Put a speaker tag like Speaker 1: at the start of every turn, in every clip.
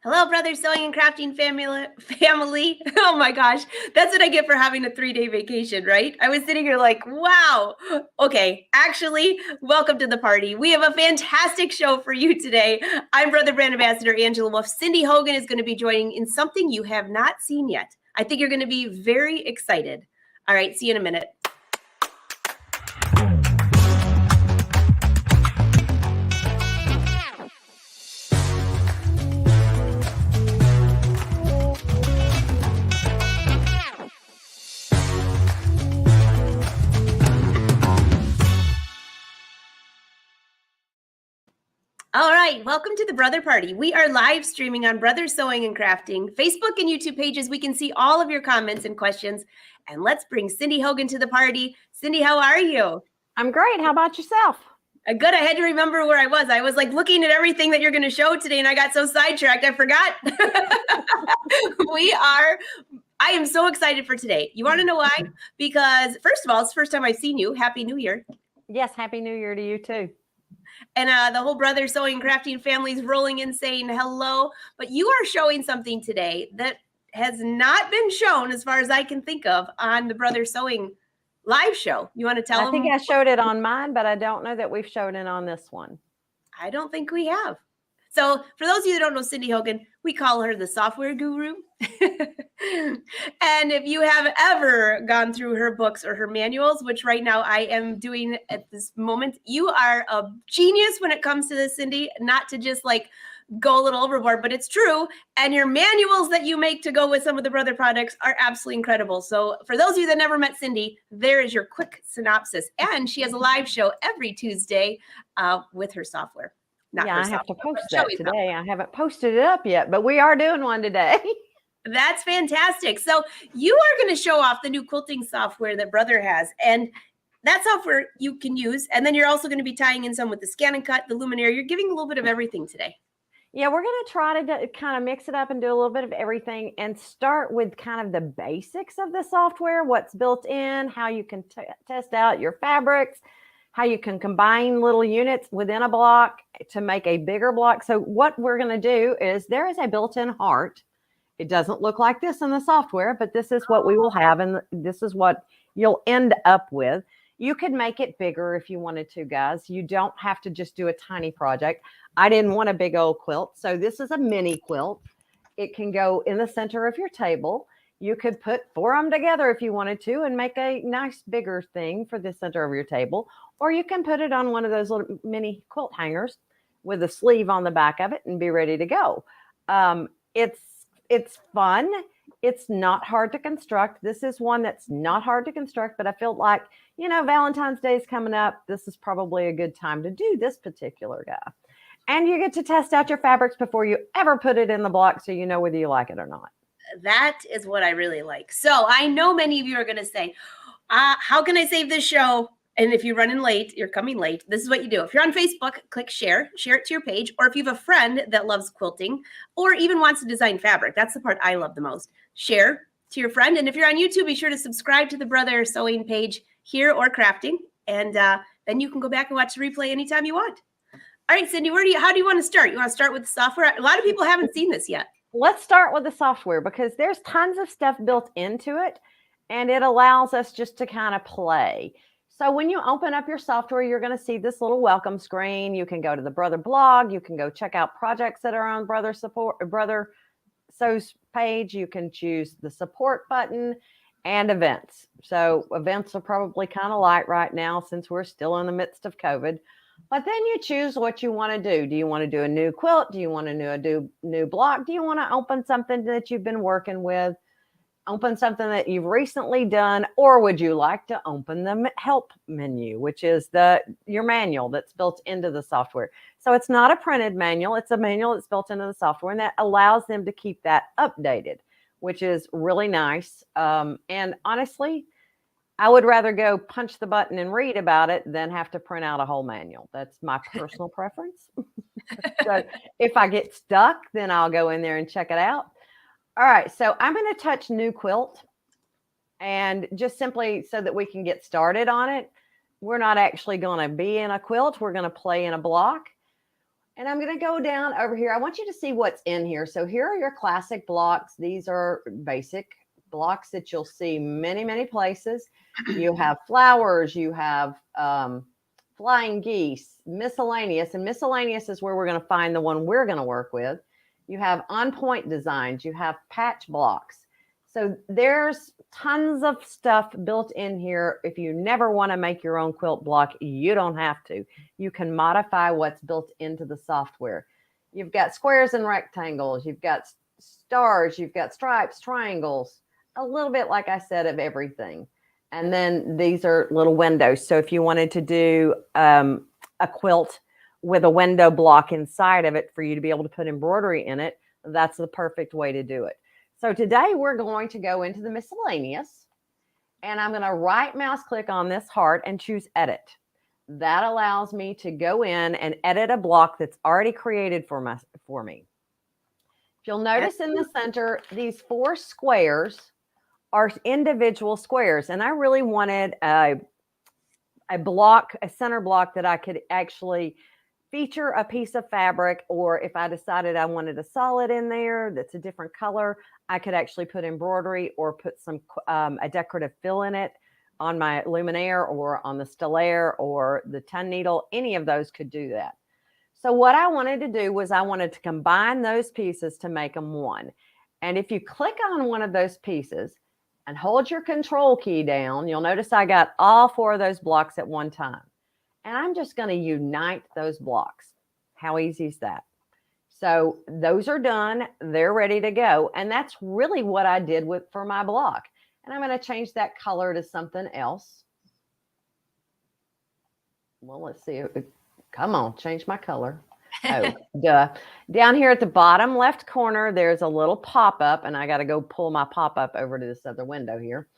Speaker 1: Hello, brother sewing and crafting family. Oh my gosh, that's what I get for having a 3-day vacation, right? I was sitting here like, wow. Okay, actually, welcome to the party. We have a fantastic show for you today. I'm Brother Brand Ambassador Angela Wolf. Cindy Hogan is going to be joining in something you have not seen yet. I think you're going to be very excited. All right, see you in a minute. All right, welcome to the Brother Party. We are live streaming on Brother Sewing and Crafting, Facebook and YouTube pages. We can see all of your comments and questions. And let's bring Cindy Hogan to the party. Cindy, how are you?
Speaker 2: I'm great. How about yourself?
Speaker 1: Good. I had to remember where I was. I was like looking at everything that you're going to show today, and I got so sidetracked, I forgot. I am so excited for today. You want to know why? Because first of all, it's the first time I've seen you. Happy New Year.
Speaker 2: Yes, Happy New Year to you too.
Speaker 1: And the whole Brother Sewing and Crafting family is rolling in saying hello. But you are showing something today that has not been shown, as far as I can think of, on the Brother Sewing live show. You want to tell them?
Speaker 2: I think I showed it on mine, but I don't know that we've showed it on this one.
Speaker 1: I don't think we have. So for those of you that don't know Cindy Hogan, we call her the software guru. And if you have ever gone through her books or her manuals, which right now I am doing at this moment, you are a genius when it comes to this, Cindy, not to just like go a little overboard, but it's true. And your manuals that you make to go with some of the Brother products are absolutely incredible. So for those of you that never met Cindy, there is your quick synopsis. And she has a live show every Tuesday with her software.
Speaker 2: I have to post that today. I haven't posted it up yet, but we are doing one today.
Speaker 1: That's fantastic. So you are going to show off the new quilting software that Brother has. And that software you can use. And then you're also going to be tying in some with the ScanNCut, the Luminaire. You're giving a little bit of everything today.
Speaker 2: Yeah, we're going to try to kind of mix it up and do a little bit of everything and start with kind of the basics of the software, what's built in, how you can test out your fabrics, how you can combine little units within a block to make a bigger block. So what we're going to do is there is a built-in heart. It doesn't look like this in the software, but this is what we will have, and this is what you'll end up with. You could make it bigger if you wanted to, guys. You don't have to just do a tiny project. I didn't want a big old quilt, so this is a mini quilt. It can go in the center of your table. You could put 4 of them together if you wanted to and make a nice bigger thing for the center of your table. Or you can put it on one of those little mini quilt hangers with a sleeve on the back of it and be ready to go. It's fun. It's not hard to construct. This is one that's not hard to construct, but I feel like, Valentine's Day is coming up. This is probably a good time to do this particular guy. And you get to test out your fabrics before you ever put it in the block so you know whether you like it or not.
Speaker 1: That is what I really like. So I know many of you are going to say, how can I save this show? And if you're running late, you're coming late, this is what you do. If you're on Facebook, click share it to your page. Or if you have a friend that loves quilting or even wants to design fabric, that's the part I love the most. Share to your friend. And if you're on YouTube, be sure to subscribe to the Brother Sewing page here or crafting. And then you can go back and watch the replay anytime you want. All right, Cindy, how do you want to start? You want to start with the software? A lot of people haven't seen this yet.
Speaker 2: Let's start with the software because there's tons of stuff built into it and it allows us just to kind of play. So when you open up your software, you're going to see this little welcome screen. You can go to the Brother blog. You can go check out projects that are on Brother Sew's page. You can choose the support button and events. So events are probably kind of light right now since we're still in the midst of COVID. But then you choose what you want to do. Do you want to do a new quilt? Do you want to do a new block? Do you want to open something that you've been working with? Open something that you've recently done? Or would you like to open the help menu, which is your manual that's built into the software? So it's not a printed manual. It's a manual that's built into the software, and that allows them to keep that updated, which is really nice. And honestly, I would rather go punch the button and read about it than have to print out a whole manual. That's my personal preference. So if I get stuck, then I'll go in there and check it out. All right, so I'm going to touch new quilt, and just simply so that we can get started on it. We're not actually going to be in a quilt. We're going to play in a block. And I'm going to go down over here. I want you to see what's in here. So here are your classic blocks. These are basic blocks that you'll see many, many places. You have flowers, you have flying geese, miscellaneous, and miscellaneous is where we're going to find the one we're going to work with. You have on-point designs, you have patch blocks. So there's tons of stuff built in here. If you never want to make your own quilt block, you don't have to. You can modify what's built into the software. You've got squares and rectangles, you've got stars, you've got stripes, triangles, a little bit, like I said, of everything. And then these are little windows. So if you wanted to do a quilt with a window block inside of it for you to be able to put embroidery in it, that's the perfect way to do it. So today we're going to go into the miscellaneous, and I'm going to right mouse click on this heart and choose edit. That allows me to go in and edit a block that's already created for me. If you'll notice in the center, these 4 squares are individual squares, and I really wanted a block, a center block that I could actually feature a piece of fabric, or if I decided I wanted a solid in there that's a different color, I could actually put embroidery or put some a decorative fill in it on my luminaire or on the stellaire or the ton needle. Any of those could do that. So what I wanted to do was I wanted to combine those pieces to make them one. And if you click on one of those pieces and hold your control key down, you'll notice I got all 4 of those blocks at one time. And I'm just going to unite those blocks. How easy is that? So those are done. They're ready to go. And that's really what I did for my block. And I'm going to change that color to something else. Well, let's see. Come on, change my color. Oh, duh. Down here at the bottom left corner, there's a little pop-up, and I got to go pull my pop-up over to this other window here.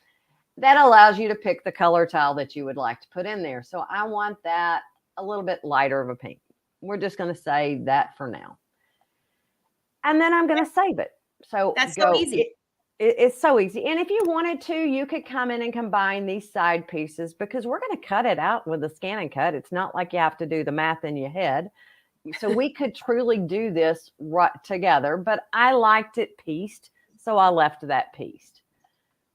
Speaker 2: That allows you to pick the color tile that you would like to put in there. So I want that a little bit lighter of a pink. We're just going to say that for now. And then I'm going to save it. So
Speaker 1: that's so easy.
Speaker 2: It's so easy. And if you wanted to, you could come in and combine these side pieces, because we're going to cut it out with the ScanNCut. It's not like you have to do the math in your head. So we could truly do this right together, but I liked it pieced, so I left that pieced.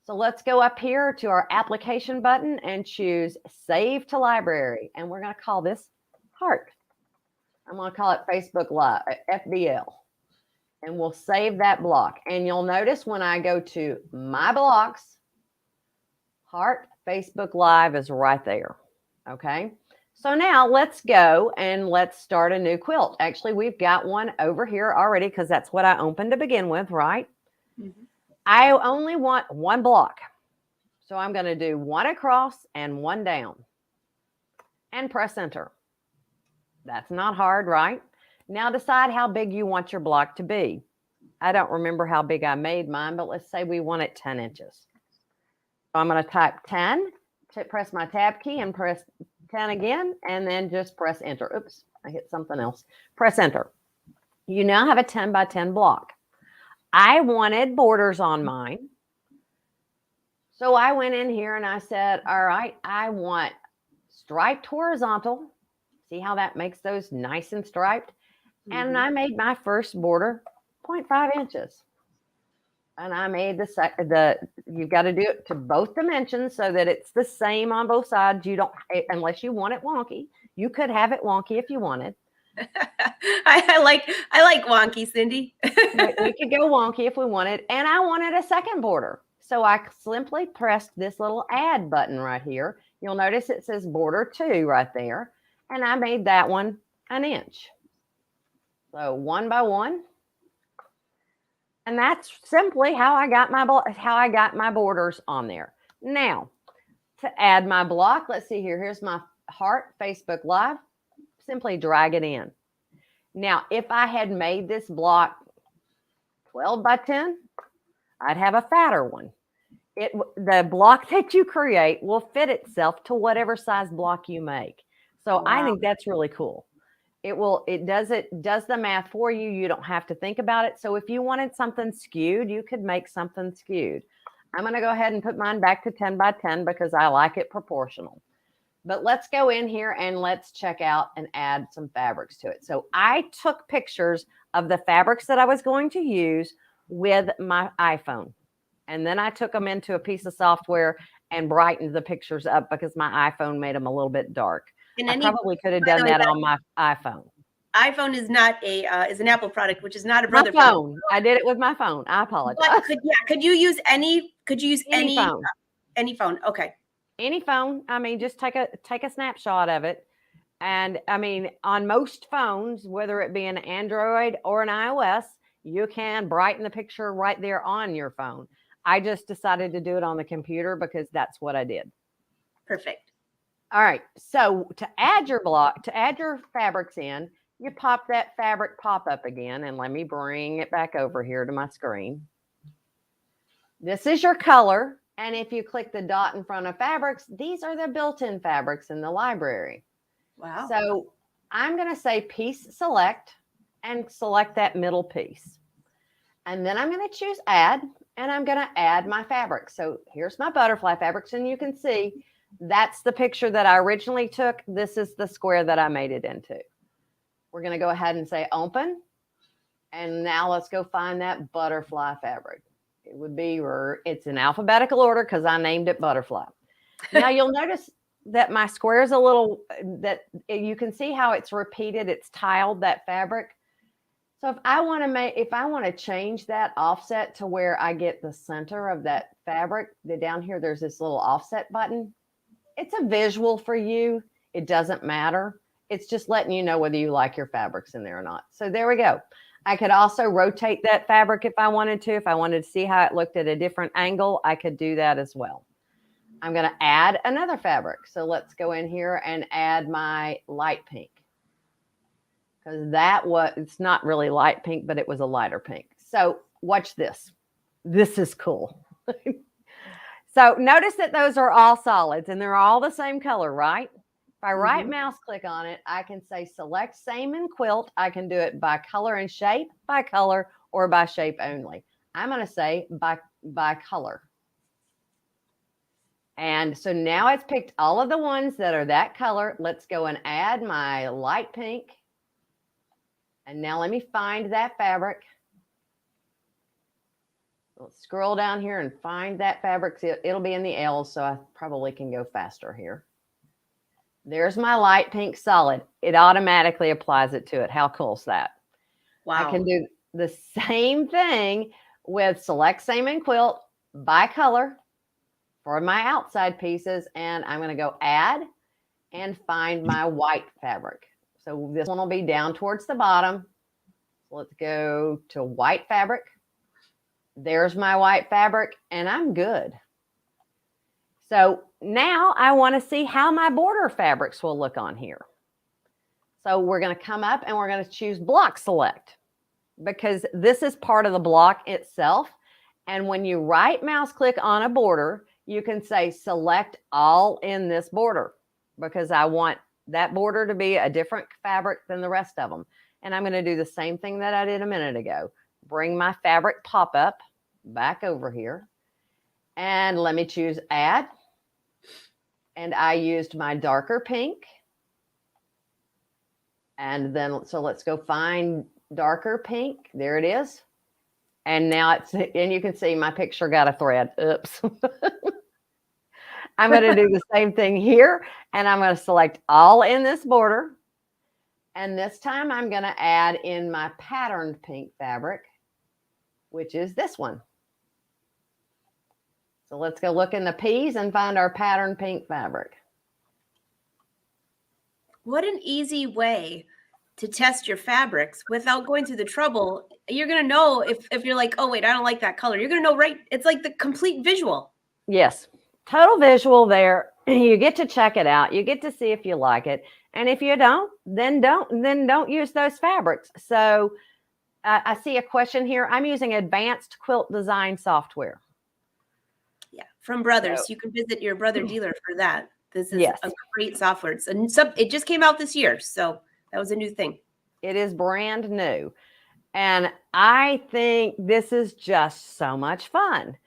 Speaker 2: So let's go up here to our application button and choose Save to Library. And we're going to call this Heart. I'm going to call it Facebook Live, FBL. And we'll save that block. And you'll notice when I go to My Blocks, Heart Facebook Live is right there. Okay. So now let's go and let's start a new quilt. Actually, we've got one over here already because that's what I opened to begin with, right? Mm-hmm. I only want one block. So I'm going to do one across and one down and press enter. That's not hard, right? Now decide how big you want your block to be. I don't remember how big I made mine, but let's say we want it 10 inches. So I'm going to type 10, press my tab key and press 10 again, and then just press enter. Oops, I hit something else. Press enter. You now have a 10 by 10 block. I wanted borders on mine. So I went in here and I said, all right, I want striped horizontal. See how that makes those nice and striped? Mm-hmm. And I made my first border 0.5 inches. And I made you've got to do it to both dimensions so that it's the same on both sides. You don't, unless you want it wonky. You could have it wonky if you wanted.
Speaker 1: I like wonky, Cindy.
Speaker 2: We could go wonky if we wanted. And I wanted a second border. So I simply pressed this little add button right here. You'll notice it says border 2 right there. And I made that one 1 inch. So 1 by 1. And that's simply how I got my borders on there. Now, to add my block, let's see here. Here's my Heart Facebook Live. Simply drag it in. Now, if I had made this block 12 by 10, I'd have a fatter one. The block that you create will fit itself to whatever size block you make. So wow. I think that's really cool. It does the math for you. You don't have to think about it. So if you wanted something skewed, you could make something skewed. I'm going to go ahead and put mine back to 10 by 10 because I like it proportional. But let's go in here and let's check out and add some fabrics to it. So I took pictures of the fabrics that I was going to use with my iPhone. And then I took them into a piece of software and brightened the pictures up because my iPhone made them a little bit dark. I probably could have done that on my iPhone.
Speaker 1: iPhone is not a is an Apple product, which is not a
Speaker 2: My
Speaker 1: Brother
Speaker 2: phone. I did it with my phone. I apologize.
Speaker 1: But could you use any? Could you use any
Speaker 2: phone?
Speaker 1: Any phone? Okay.
Speaker 2: Any phone. I mean, just take a snapshot of it. And I mean, on most phones, whether it be an Android or an iOS, you can brighten the picture right there on your phone. I just decided to do it on the computer because that's what I did.
Speaker 1: Perfect.
Speaker 2: All right. So to add your fabrics in, you pop that fabric pop up again. And let me bring it back over here to my screen. This is your color. And if you click the dot in front of fabrics, these are the built-in fabrics in the library.
Speaker 1: Wow.
Speaker 2: So I'm going to say piece select and select that middle piece. And then I'm going to choose add, and I'm going to add my fabric. So here's my butterfly fabrics, and you can see that's the picture that I originally took. This is the square that I made it into. We're going to go ahead and say open. And now let's go find that butterfly fabric. It would be, it's in alphabetical order because I named it butterfly. Now you'll notice that my square is a little, that you can see how it's repeated. It's tiled that fabric. So if I want to change that offset to where I get the center of that fabric, down here, there's this little offset button. It's a visual for you. It doesn't matter. It's just letting you know whether you like your fabrics in there or not. So there we go. I could also rotate that fabric if I wanted to. If I wanted to see how it looked at a different angle, I could do that as well. I'm going to add another fabric. So let's go in here and add my light pink. Because it's not really light pink, but it was a lighter pink. So watch this. This is cool. So notice that those are all solids and they're all the same color, right? If I right mouse click on it, I can say select same in quilt. I can do it by color and shape, by color, or by shape only. I'm going to say by color. And so now it's picked all of the ones that are that color. Let's go and add my light pink. And now let me find that fabric. Let's scroll down here and find that fabric. It'll be in the L, so I probably can go faster here. There's my light pink solid. It automatically applies it to it. How cool is that?
Speaker 1: Wow.
Speaker 2: I can do the same thing with select same in quilt by color for my outside pieces. And I'm going to go add and find my white fabric. So this one will be down towards the bottom. So let's go to white fabric. There's my white fabric and I'm good. So now I want to see how my border fabrics will look on here. So we're going to come up and we're going to choose block select because this is part of the block itself. And when you right mouse click on a border, you can say select all in this border because I want that border to be a different fabric than the rest of them. And I'm going to do the same thing that I did a minute ago. Bring my fabric pop up back over here and let me choose add. And I used my darker pink. And then, so let's go find darker pink. There it is. And now and you can see my picture got a thread. Oops. I'm going to do the same thing here. And I'm going to select all in this border. And this time I'm going to add in my patterned pink fabric, which is this one. So let's go look in the P's and find our patterned pink fabric.
Speaker 1: What an easy way to test your fabrics without going through the trouble. You're going to know if you're like, oh, wait, I don't like that color. You're going to know, right? It's like the complete visual.
Speaker 2: Yes. Total visual there. You get to check it out. You get to see if you like it. And if you don't, then don't use those fabrics. So I see a question here. I'm using Advanced Quilt Design software.
Speaker 1: Yeah, from Brothers. You can visit your Brother dealer for that. This is
Speaker 2: Yes.
Speaker 1: a great software. It just came out this year, so that was a new thing.
Speaker 2: It is brand new. And I think this is just so much fun.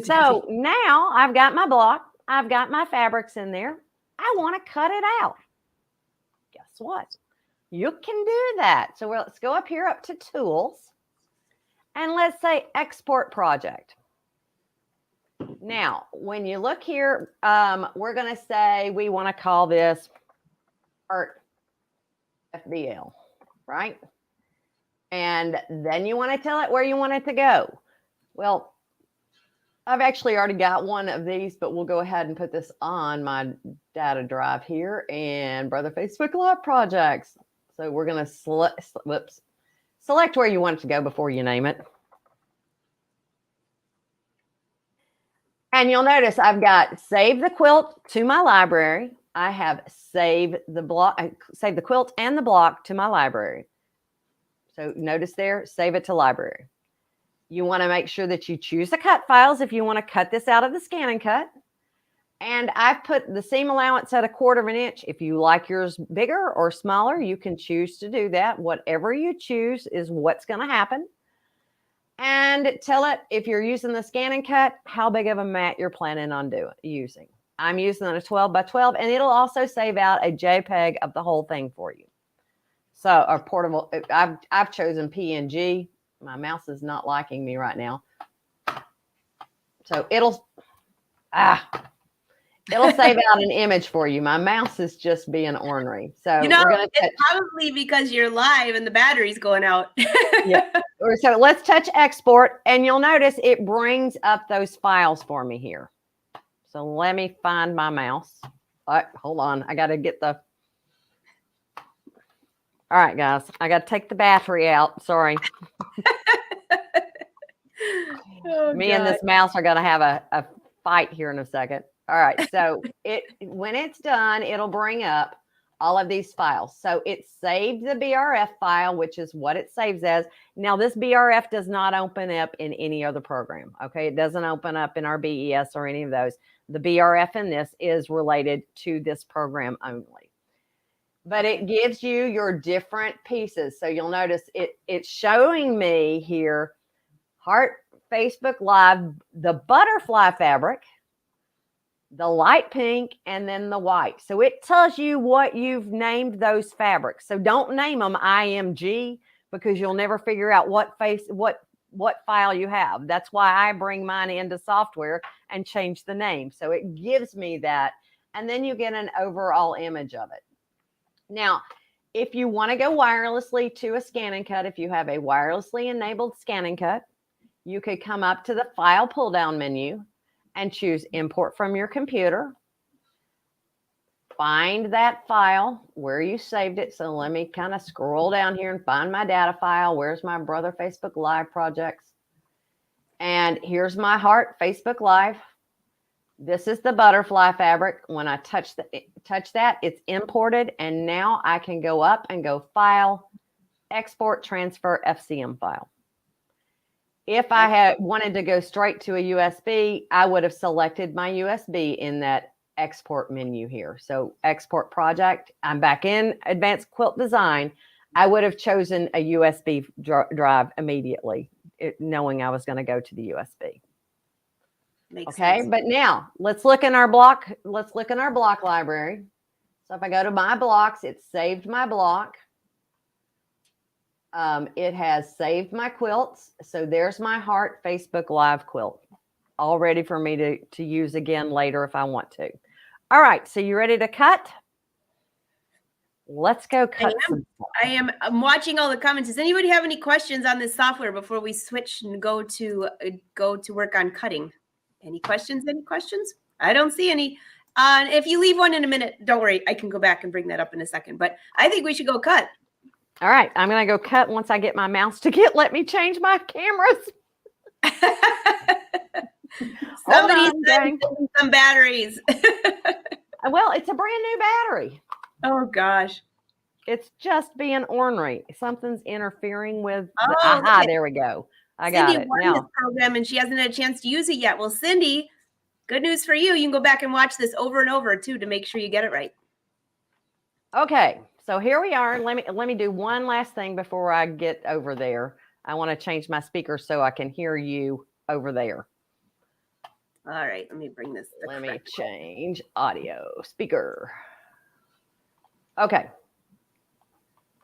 Speaker 2: So now I've got my block. I've got my fabrics in there. I want to cut it out. Guess what? You can do that. So let's go up here up to tools and let's say export project. Now, when you look here, we're going to say we want to call this art FBL, right? And then you want to tell it where you want it to go. Well, I've actually already got one of these, but we'll go ahead and put this on my data drive here and Brother Facebook Live projects. So we're going to select where you want it to go before you name it. And you'll notice I've got save the quilt to my library. I have saved the quilt and the block to my library. So notice there, save it to library. You want to make sure that you choose the cut files if you want to cut this out of the ScanNCut. And I've put the seam allowance at 1/4 inch. If you like yours bigger or smaller, you can choose to do that. Whatever you choose is what's going to happen. And tell it, if you're using the ScanNCut, how big of a mat you're planning on using. I'm using a 12 by 12, and it'll also save out a JPEG of the whole thing for you. So, a portable, I've chosen PNG. My mouse is not liking me right now. So it'll save out an image for you. My mouse is just being ornery. So
Speaker 1: it's probably because you're live and the battery's going out.
Speaker 2: Yeah. So let's touch export, and you'll notice it brings up those files for me here. So let me find my mouse. Hold on. I got to get the. All right, guys. I got to take the battery out. Sorry. Me and this mouse are going to have a fight here in a second. All right. So when it's done, it'll bring up all of these files. So it saved the BRF file, which is what it saves as. Now, this BRF does not open up in any other program. Okay. It doesn't open up in our BES or any of those. The BRF in this is related to this program only. But it gives you your different pieces. So you'll notice it's showing me here, Heart Facebook Live, the butterfly fabric, the light pink, and then the white. So it tells you what you've named those fabrics. So don't name them IMG because you'll never figure out what file you have. That's why I bring mine into software and change the name. So it gives me that. And then you get an overall image of it. Now, if you want to go wirelessly to a ScanNCut, if you have a wirelessly enabled ScanNCut, you could come up to the file pull down menu and choose import from your computer. Find that file where you saved it. So let me kind of scroll down here and find my data file. Where's my Brother Facebook Live projects? And here's my Heart Facebook Live. This is the butterfly fabric. When I touch that, it's imported. And now I can go up and go File, Export, Transfer, FCM file. If I had wanted to go straight to a USB, I would have selected my USB in that export menu here. So export project, I'm back in Advanced Quilt Design. I would have chosen a USB drive immediately, knowing I was going to go to the USB.
Speaker 1: Makes
Speaker 2: okay,
Speaker 1: sense.
Speaker 2: But now let's look in our block. Let's look in our block library. So if I go to my blocks, it's saved my block. It has saved my quilts. So there's my Heart Facebook Live quilt, all ready for me to use again later if I want to. All right, so you ready to cut? Let's go cut.
Speaker 1: I'm watching all the comments. Does anybody have any questions on this software before we switch and go to work on cutting? Any questions? Any questions? I don't see any. If you leave one in a minute, don't worry. I can go back and bring that up in a second. But I think we should go cut.
Speaker 2: All right, I'm going to go cut once I get my mouse to let me change my cameras.
Speaker 1: Somebody's some batteries.
Speaker 2: Well, it's a brand new battery.
Speaker 1: Oh, gosh.
Speaker 2: It's just being ornery. Something's interfering with there we go. I got it.
Speaker 1: Cindy won this program and she hasn't had a chance to use it yet. Well, Cindy, good news for you. You can go back and watch this over and over too to make sure you get it right.
Speaker 2: Okay, so here we are. Let me do one last thing before I get over there. I want to change my speaker so I can hear you over there.
Speaker 1: All right, let me bring this.
Speaker 2: Let me change audio speaker. Okay.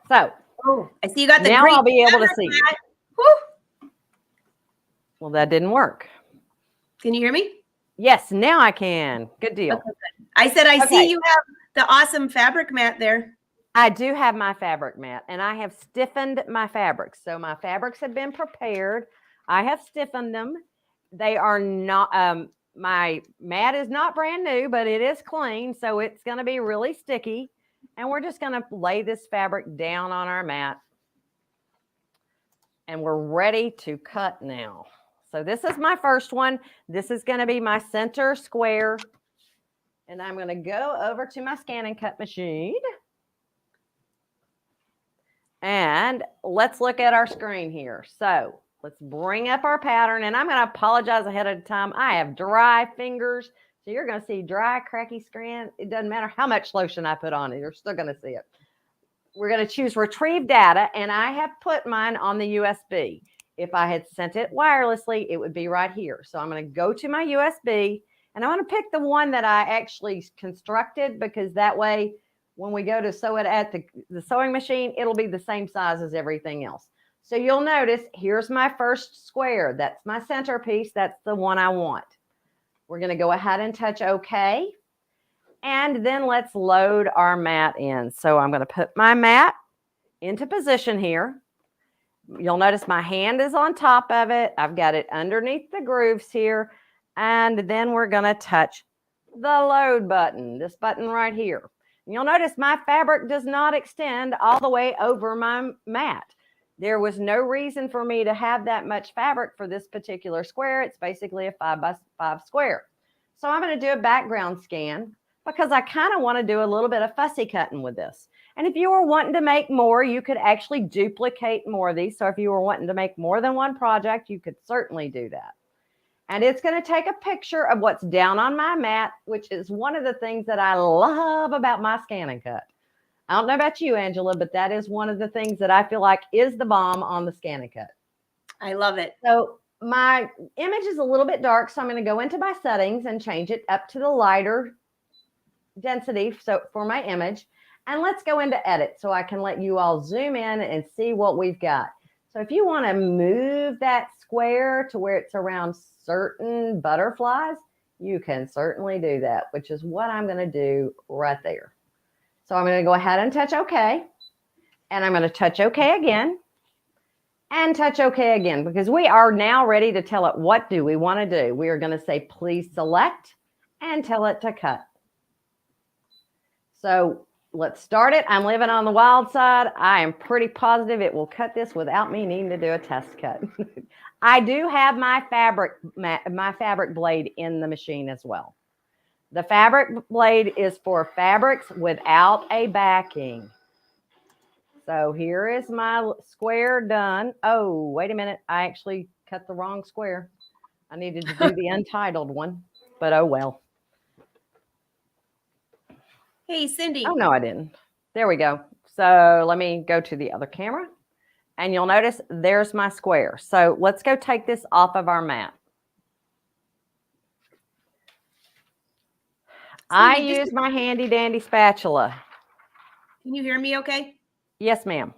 Speaker 2: So,
Speaker 1: oh, I see you got the
Speaker 2: now
Speaker 1: great
Speaker 2: I'll be able to see you.
Speaker 1: Woo.
Speaker 2: Well, that didn't work.
Speaker 1: Can you hear me?
Speaker 2: Yes, now I can. Good deal.
Speaker 1: Okay, good. I said, I see you have the awesome fabric mat there.
Speaker 2: I do have my fabric mat, and I have stiffened my fabrics. So my fabrics have been prepared. I have stiffened them. They are not, my mat is not brand new, but it is clean. So it's going to be really sticky. And we're just going to lay this fabric down on our mat. And we're ready to cut now. So this is my first one. This is going to be my center square. And I'm going to go over to my ScanNCut machine. And let's look at our screen here. So let's bring up our pattern. And I'm going to apologize ahead of time. I have dry fingers. So you're going to see dry, cracky screen. It doesn't matter how much lotion I put on it. You're still going to see it. We're going to choose retrieve data. And I have put mine on the USB. If I had sent it wirelessly, it would be right here. So I'm going to go to my USB. And I want to pick the one that I actually constructed, because that way, when we go to sew it at the sewing machine, it'll be the same size as everything else. So you'll notice here's my first square. That's my centerpiece. That's the one I want. We're going to go ahead and touch OK. And then let's load our mat in. So I'm going to put my mat into position here. You'll notice my hand is on top of it. I've got it underneath the grooves here. And then we're going to touch the load button, this button right here. You'll notice my fabric does not extend all the way over my mat. There was no reason for me to have that much fabric for this particular square. It's basically a 5x5 square. So I'm going to do a background scan, because I kind of want to do a little bit of fussy cutting with this. And if you were wanting to make more, you could actually duplicate more of these. So if you were wanting to make more than one project, you could certainly do that. And it's going to take a picture of what's down on my mat, which is one of the things that I love about my ScanNCut. I don't know about you, Angela, but that is one of the things that I feel like is the bomb on the ScanNCut.
Speaker 1: I love it.
Speaker 2: So my image is a little bit dark, so I'm going to go into my settings and change it up to the lighter density for my image. And let's go into edit so I can let you all zoom in and see what we've got. So if you want to move that square to where it's around certain butterflies, you can certainly do that, which is what I'm going to do right there. So I'm going to go ahead and touch OK. And I'm going to touch OK again. And touch OK again, because we are now ready to tell it what do we want to do. We are going to say, please select, and tell it to cut. So let's start it. I'm living on the wild side. I am pretty positive it will cut this without me needing to do a test cut. I do have my fabric blade in the machine as well. The fabric blade is for fabrics without a backing. So here is my square done. Oh, wait a minute. I actually cut the wrong square. I needed to do the untitled one, but oh well.
Speaker 1: Hey, Cindy.
Speaker 2: Oh, no, I didn't. There we go. So let me go to the other camera. And you'll notice there's my square. So let's go take this off of our mat. I use my handy dandy spatula.
Speaker 1: Can you hear me okay?
Speaker 2: Yes, ma'am.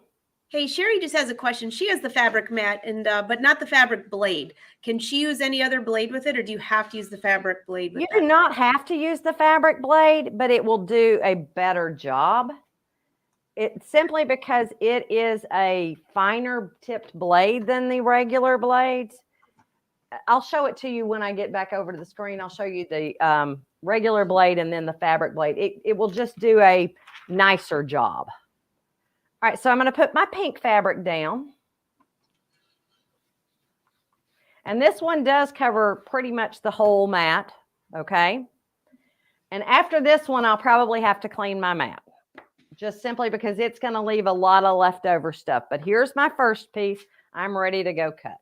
Speaker 1: Hey, Sherry just has a question. She has the fabric mat, and but not the fabric blade. Can she use any other blade with it, or do you have to use the fabric blade with it?
Speaker 2: You do not have to use the fabric blade, but it will do a better job. It's simply because it is a finer tipped blade than the regular blades. I'll show it to you when I get back over to the screen. I'll show you the regular blade and then the fabric blade. It will just do a nicer job. All right, so I'm going to put my pink fabric down. And this one does cover pretty much the whole mat, okay? And after this one, I'll probably have to clean my mat, just simply because it's going to leave a lot of leftover stuff. But here's my first piece. I'm ready to go cut.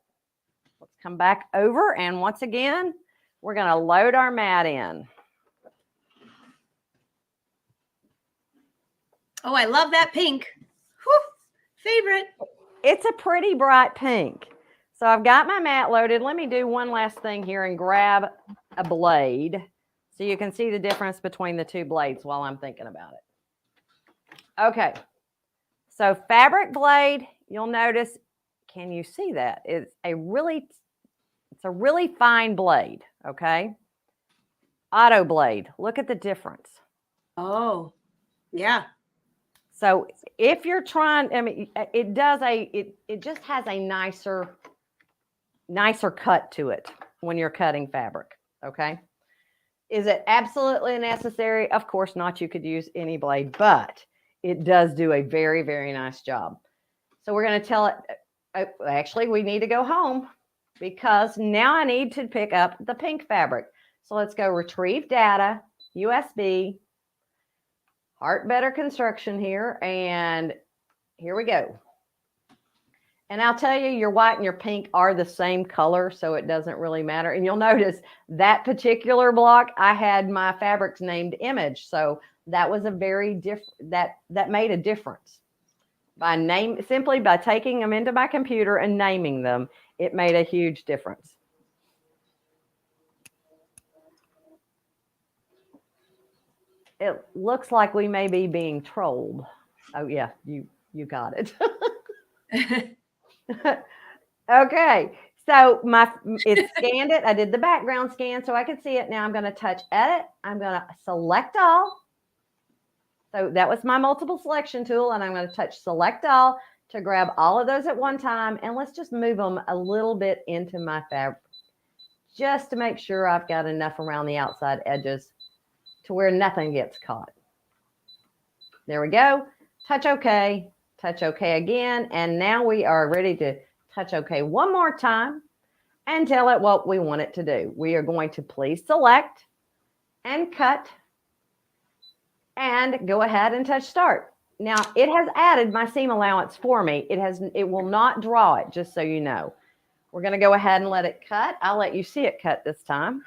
Speaker 2: Let's come back over, and once again, we're going to load our mat in.
Speaker 1: Oh, I love that pink. Whew, favorite.
Speaker 2: It's a pretty bright pink. So I've got my mat loaded. Let me do one last thing here and grab a blade so you can see the difference between the two blades while I'm thinking about it. Okay. So fabric blade, you'll notice, can you see that? It's a really fine blade, okay? Auto blade, look at the difference.
Speaker 1: Oh, yeah.
Speaker 2: So if you're trying, I mean, it just has a nicer cut to it when you're cutting fabric, okay? Is it absolutely necessary? Of course not. You could use any blade, but it does do a very, very nice job. So we're going to tell it, actually, we need to go home because now I need to pick up the pink fabric. So let's go retrieve data, USB, Heart Better Construction here, and here we go. And I'll tell you, your white and your pink are the same color, so it doesn't really matter. And you'll notice that particular block, I had my fabrics named Image. So that was a very different, that made a difference. Simply by taking them into my computer and naming them, it made a huge difference. It looks like we may be being trolled. Oh yeah, you got it. Okay, so it scanned it. I did the background scan so I could see it. Now I'm going to touch edit. I'm going to select all. So that was my multiple selection tool, and I'm going to touch select all to grab all of those at one time. And let's just move them a little bit into my fabric just to make sure I've got enough around the outside edges to where nothing gets caught. There we go. Touch OK. Touch OK again. And now we are ready to touch OK one more time and tell it what we want it to do. We are going to please select and cut and go ahead and touch start. Now it has added my seam allowance for me. It will not draw it, just so you know. We're going to go ahead and let it cut. I'll let you see it cut this time.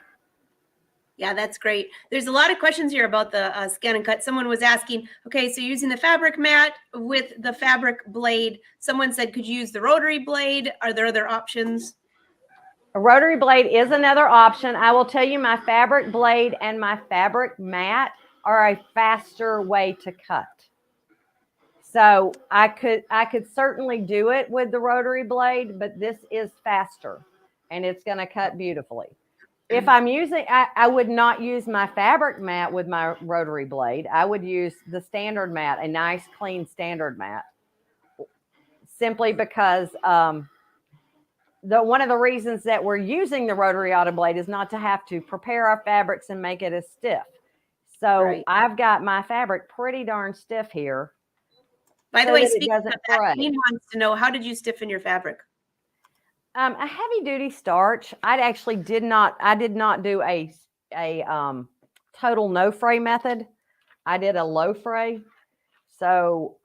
Speaker 1: Yeah, that's great. There's a lot of questions here about the ScanNCut. Someone was asking, okay, so using the fabric mat with the fabric blade. Someone said, could you use the rotary blade? Are there other options?
Speaker 2: A rotary blade is another option. I will tell you, my fabric blade and my fabric mat are a faster way to cut. So I could certainly do it with the rotary blade, but this is faster and it's going to cut beautifully. If I'm using, I would not use my fabric mat with my rotary blade. I would use the standard mat, a nice, clean standard mat, simply because one of the reasons that we're using the rotary auto blade is not to have to prepare our fabrics and make it as stiff. So right. I've got my fabric pretty darn stiff here.
Speaker 1: By the way, speaking of that, Dean wants to know, how did you stiffen your fabric?
Speaker 2: A heavy duty starch. I did not do a total no fray method. I did a low fray. So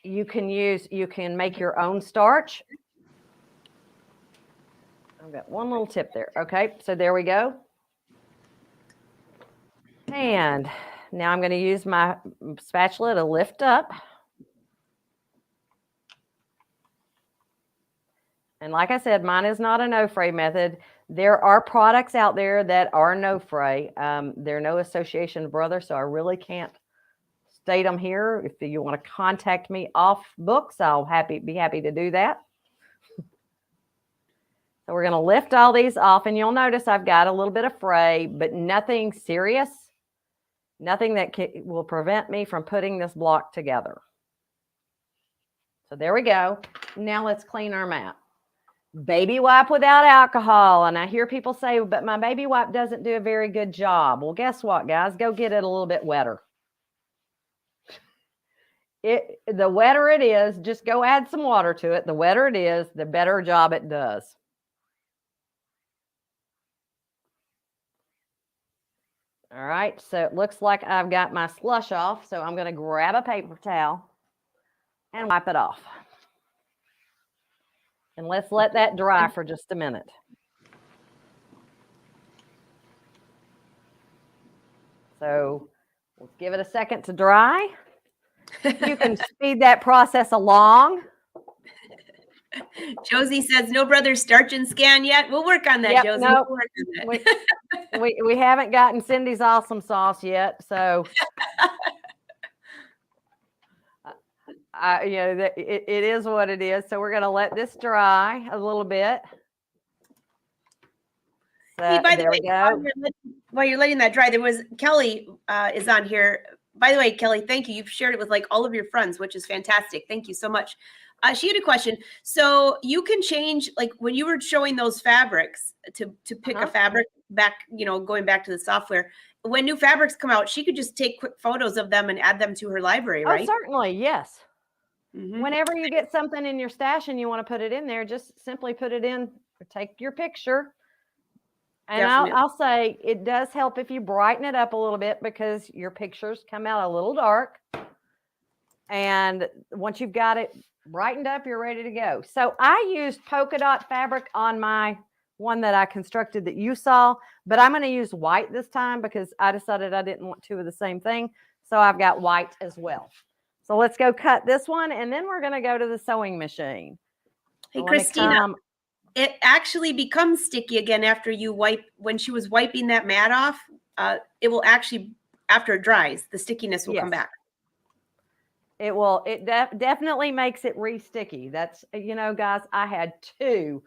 Speaker 2: you can make your own starch. I've got one little tip there. Okay, so there we go. And now I'm going to use my spatula to lift up. And like I said, mine is not a no fray method. There are products out there that are no fray. They're no Association Brother, so I really can't state them here. If you want to contact me off books, I'll be happy to do that. So we're going to lift all these off, and you'll notice I've got a little bit of fray, but nothing serious, nothing that will prevent me from putting this block together. So there we go. Now let's clean our mat. Baby wipe without alcohol. And I hear people say, but my baby wipe doesn't do a very good job. Well, guess what, guys? Go get it a little bit wetter. The wetter it is, just go add some water to it. The wetter it is, the better job it does. All right, so it looks like I've got my slush off. So I'm going to grab a paper towel and wipe it off. And let's let that dry for just a minute. So let's give it a second to dry. You can speed that process along.
Speaker 1: Josie says, no brother starch and scan yet. We'll work on that,
Speaker 2: Yep,
Speaker 1: Josie.
Speaker 2: nope.
Speaker 1: We'll work on that.
Speaker 2: We haven't gotten Cindy's awesome sauce yet, so it is what it is. So we're going to let this dry a little bit. So
Speaker 1: Hey, by the
Speaker 2: there
Speaker 1: way,
Speaker 2: we go.
Speaker 1: while you're letting that dry, there was Kelly is on here. By the way, Kelly, thank you. You've shared it with like all of your friends, which is fantastic. Thank you so much. She had a question. So you can change, like when you were showing those fabrics to pick a fabric back, going back to the software. When new fabrics come out, she could just take quick photos of them and add them to her library, right?
Speaker 2: Oh, certainly, yes.
Speaker 1: Mm-hmm.
Speaker 2: Whenever you get something in your stash and you want to put it in there, just simply put it in, or take your picture. And I'll say it does help if you brighten it up a little bit, because your pictures come out a little dark. And once you've got it brightened up, you're ready to go. So I used polka dot fabric on my one that I constructed that you saw, but I'm going to use white this time because I decided I didn't want two of the same thing. So I've got white as well. So let's go cut this one, and then we're going to go to the sewing machine.
Speaker 1: Hey, Christina, it actually becomes sticky again after you wipe. When she was wiping that mat off, it will actually, after it dries, the stickiness will come back.
Speaker 2: It will. It definitely makes it re-sticky. That's, guys, I had two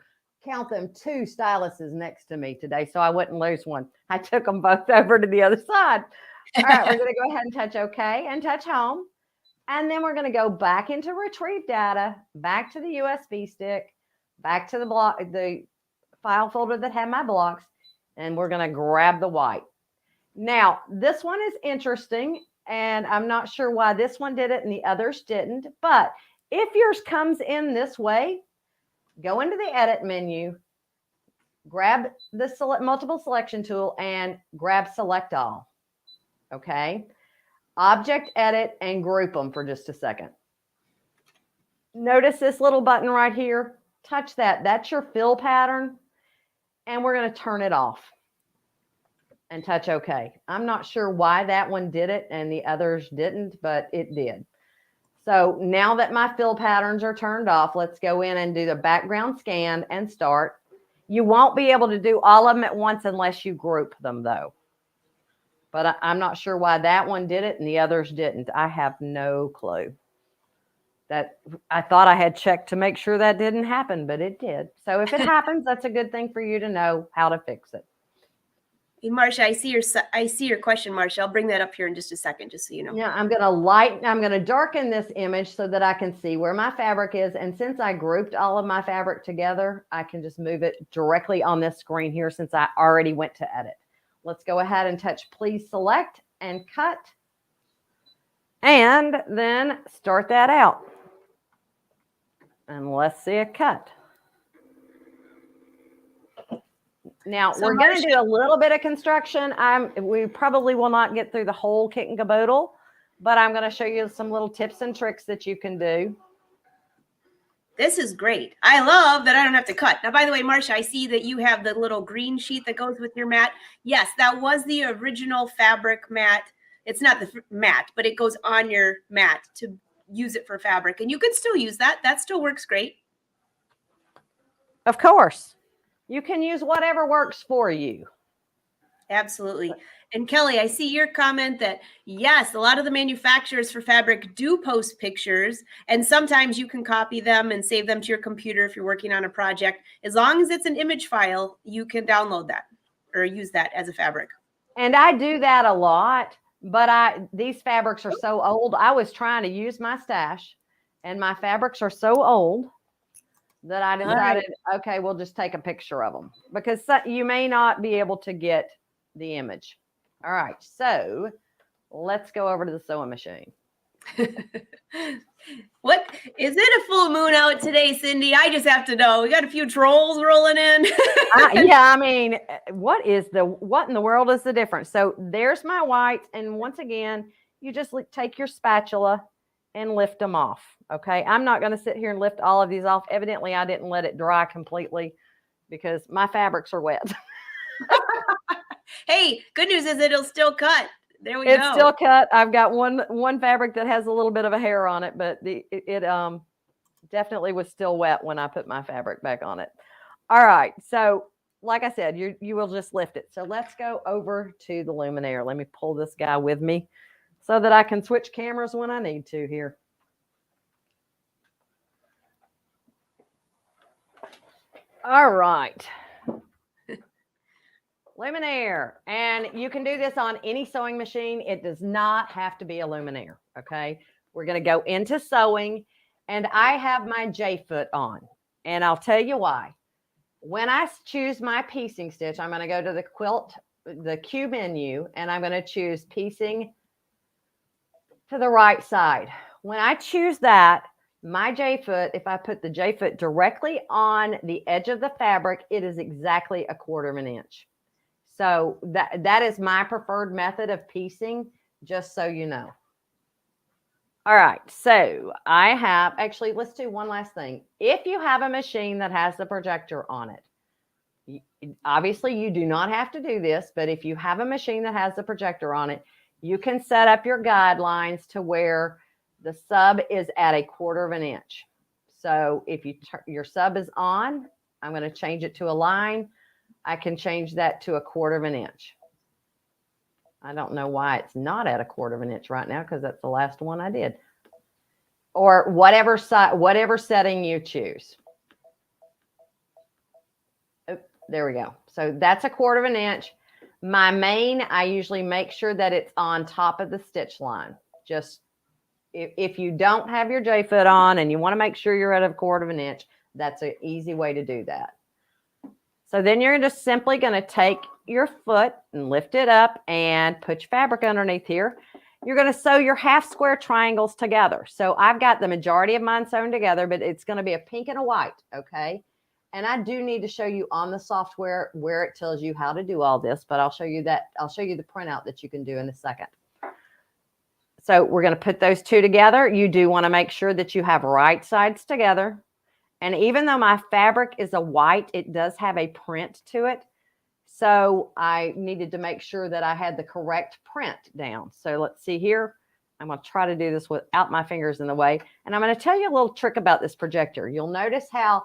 Speaker 2: styluses next to me today, so I wouldn't lose one. I took them both over to the other side. All right, we're going to go ahead and touch OK and touch home. And then we're going to go back into retrieve data, back to the USB stick, back to the file folder that had my blocks, and we're going to grab the white. Now, this one is interesting, and I'm not sure why this one did it and the others didn't, but if yours comes in this way, go into the edit menu, grab the multiple selection tool, and grab select all. Okay. Object edit and group them for just a second. Notice this little button right here. Touch that. That's your fill pattern. And we're going to turn it off and touch OK. I'm not sure why that one did it and the others didn't, but it did. So now that my fill patterns are turned off, let's go in and do the background scan and start. You won't be able to do all of them at once unless you group them, though. But I'm not sure why that one did it and the others didn't. I have no clue. That I thought I had checked to make sure that didn't happen, but it did. So if it happens, that's a good thing for you to know how to fix it.
Speaker 1: Hey, Marcia, I see your question, Marcia. I'll bring that up here in just a second, just so you know.
Speaker 2: Yeah, I'm going to darken this image so that I can see where my fabric is. And since I grouped all of my fabric together, I can just move it directly on this screen here since I already went to edit. Let's go ahead and touch please select and cut. And then start that out. And let's see a cut. Now, we're going to do a little bit of construction. We probably will not get through the whole kit and caboodle, but I'm going to show you some little tips and tricks that you can do.
Speaker 1: This is great. I love that I don't have to cut. Now, by the way, Marcia, I see that you have the little green sheet that goes with your mat. Yes, that was the original fabric mat. It's not the mat, but it goes on your mat to use it for fabric. And you can still use that. That still works great.
Speaker 2: Of course. You can use whatever works for you.
Speaker 1: Absolutely. And Kelly, I see your comment that, yes, a lot of the manufacturers for fabric do post pictures, and sometimes you can copy them and save them to your computer if you're working on a project. As long as it's an image file, you can download that or use that as a fabric.
Speaker 2: And I do that a lot, but these fabrics are so old. I was trying to use my stash, and my fabrics are so old that I decided, okay, we'll just take a picture of them because you may not be able to get the image. All right, so let's go over to the sewing machine.
Speaker 1: What is it? A full moon out today, Cindy? I just have to know. We got a few trolls rolling in.
Speaker 2: Yeah, I mean, what in the world is the difference? So there's my whites, and once again, you just take your spatula and lift them off. Okay, I'm not going to sit here and lift all of these off. Evidently, I didn't let it dry completely because my fabrics are wet.
Speaker 1: Hey, good news is it'll still cut. There we go.
Speaker 2: It's still cut. I've got one fabric that has a little bit of a hair on it, but definitely was still wet when I put my fabric back on it. All right. So like I said, you will just lift it. So let's go over to the luminaire. Let me pull this guy with me so that I can switch cameras when I need to here. All right. Luminaire. And you can do this on any sewing machine. It does not have to be a luminaire. Okay. We're going to go into sewing, and I have my J-foot on, and I'll tell you why. When I choose my piecing stitch, I'm going to go to the Q menu, and I'm going to choose piecing to the right side. When I choose that, my J-foot, if I put the J-foot directly on the edge of the fabric, it is exactly 1/4 inch. So that is my preferred method of piecing, just so you know. All right, so I have, actually, let's do one last thing. If you have a machine that has the projector on it, obviously you do not have to do this, but if you have a machine that has the projector on it, you can set up your guidelines to where the sub is at 1/4 inch. So if your sub is on, I'm going to change it to a line. I can change that to 1/4 inch. I don't know why it's not at 1/4 inch right now, because that's the last one I did. Or whatever setting you choose. Oh, there we go. So that's 1/4 inch. My main, I usually make sure that it's on top of the stitch line. Just if you don't have your J-foot on and you want to make sure you're at 1/4 inch, that's an easy way to do that. So then you're just simply going to take your foot and lift it up and put your fabric underneath here. You're going to sew your half square triangles together. So I've got the majority of mine sewn together, but it's going to be a pink and a white, okay? And I do need to show you on the software where it tells you how to do all this, but I'll show you that. I'll show you the printout that you can do in a second. So we're going to put those two together. You do want to make sure that you have right sides together. And even though my fabric is a white, it does have a print to it. So I needed to make sure that I had the correct print down. So let's see here. I'm going to try to do this without my fingers in the way. And I'm going to tell you a little trick about this projector. You'll notice how